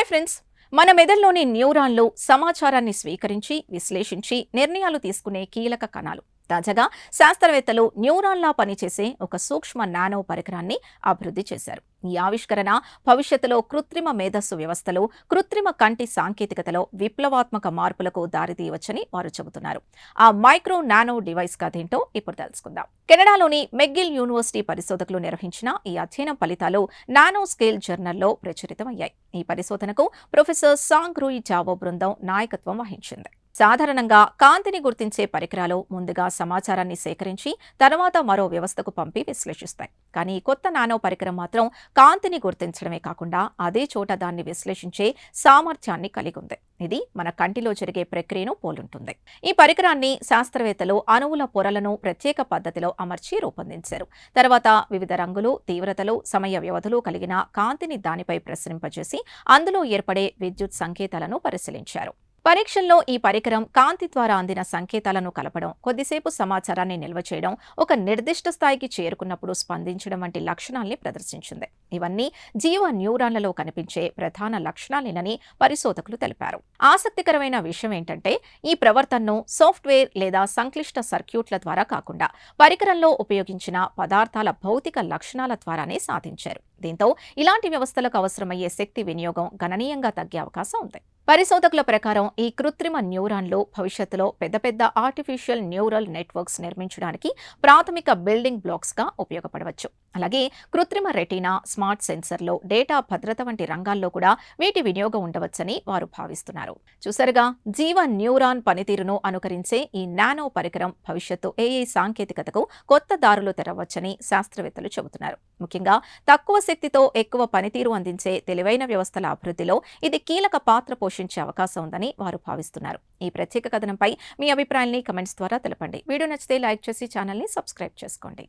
Friends, మన మెదడులోని న్యూరాన్లు సమాచారాన్ని స్వీకరించి, విశ్లేషించి నిర్ణయాలు తీసుకునే కీలక కణాలు. తాజాగా శాస్త్రవేత్తలు న్యూరాన్లా పనిచేసే ఒక సూక్ష్మ నానో పరికరాన్ని అభివృద్ధి చేశారు. ఈ ఆవిష్కరణ భవిష్యత్తులో కృత్రిమ మేధస్సు వ్యవస్థలు, కృత్రిమ కంటి సాంకేతికతలో విప్లవాత్మక మార్పులకు దారితీయవచ్చని వారు చెబుతున్నారు. ఆ మైక్రో నానో డివైస్ కథేంటో ఇప్పుడు తెలుసుకుందాం. కెనడాలోని మెక్గిల్ యూనివర్సిటీ పరిశోధకులు నిర్వహించిన ఈ అధ్యయనం ఫలితాలు నానో స్కేల్ జర్నల్లో ప్రచురితమయ్యాయి. ఈ పరిశోధనకు ప్రొఫెసర్ సాంగ్ రూయి జావో బృందం నాయకత్వం వహించింది. సాధారణంగా కాంతిని గుర్తించే పరికరాలు ముందుగా సమాచారాన్ని సేకరించి తర్వాత మరో వ్యవస్థకు పంపి విశ్లేషిస్తాయి. కానీ కొత్త నానో పరికరం మాత్రం కాంతిని గుర్తించడమే కాకుండా అదే చోట దాన్ని విశ్లేషించే సామర్థ్యాన్ని కలిగి ఉంది. ఇది మన కంటిలో జరిగే ప్రక్రియను పోలుంటుంది. ఈ పరికరాన్ని శాస్త్రవేత్తలు అణువుల పొరలను ప్రత్యేక పద్ధతిలో అమర్చి రూపొందించారు. తర్వాత వివిధ రంగులు, తీవ్రతలు, సమయ వ్యవధులు కలిగిన కాంతిని దానిపై ప్రసరింపజేసి అందులో ఏర్పడే విద్యుత్ సంకేతాలను పరిశీలించారు. పరీక్షల్లో ఈ పరికరం కాంతి ద్వారా అందిన సంకేతాలను కలపడం, కొద్దిసేపు సమాచారాన్ని నిల్వ చేయడం, ఒక నిర్దిష్ట స్థాయికి చేరుకున్నప్పుడు స్పందించడం వంటి లక్షణాల్ని ప్రదర్శించింది. ఇవన్నీ జీవ న్యూరాన్లలో కనిపించే ప్రధాన లక్షణాలేనని పరిశోధకులు తెలిపారు. ఆసక్తికరమైన విషయం ఏంటంటే, ఈ ప్రవర్తనను సాఫ్ట్వేర్ లేదా సంక్లిష్ట సర్క్యూట్ల ద్వారా కాకుండా పరికరంలో ఉపయోగించిన పదార్థాల భౌతిక లక్షణాల ద్వారానే సాధించారు. దీంతో ఇలాంటి వ్యవస్థలకు అవసరమయ్యే శక్తి వినియోగం గణనీయంగా తగ్గే అవకాశం ఉంది. పరిశోధకుల ప్రకారం ఈ కృత్రిమ న్యూరాన్లు భవిష్యత్తులో పెద్ద పెద్ద ఆర్టిఫిషియల్ న్యూరల్ నెట్వర్క్స్ నిర్మించడానికి ప్రాథమిక బిల్డింగ్ బ్లాక్స్ గా ఉపయోగపడవచ్చు. అలాగే కృత్రిమ రెటీనా, స్మార్ట్ సెన్సర్లు, డేటా భద్రత వంటి రంగాల్లో కూడా వీటి వినియోగం ఉండవచ్చని వారు భావిస్తున్నారు. చూసారుగా, జీవ న్యూరాన్ పనితీరును అనుకరించే ఈ నానో పరికరం భవిష్యత్తు ఏఐ సాంకేతికతకు కొత్త దారులు తెరవచ్చని శాస్త్రవేత్తలు చెబుతున్నారు. ముఖ్యంగా తక్కువ శక్తితో ఎక్కువ పనితీరు అందించే తెలివైన వ్యవస్థల అభివృద్ధిలో ఇది కీలక పాత్ర పోషించే అవకాశం ఉందని వారు భావిస్తున్నారు. ఈ ప్రత్యేక కథనంపై మీ అభిప్రాయాన్ని కమెంట్స్ ద్వారా తెలపండి. వీడియో నచ్చితే లైక్ చేసి ఛానల్ని సబ్స్క్రైబ్ చేసుకోండి.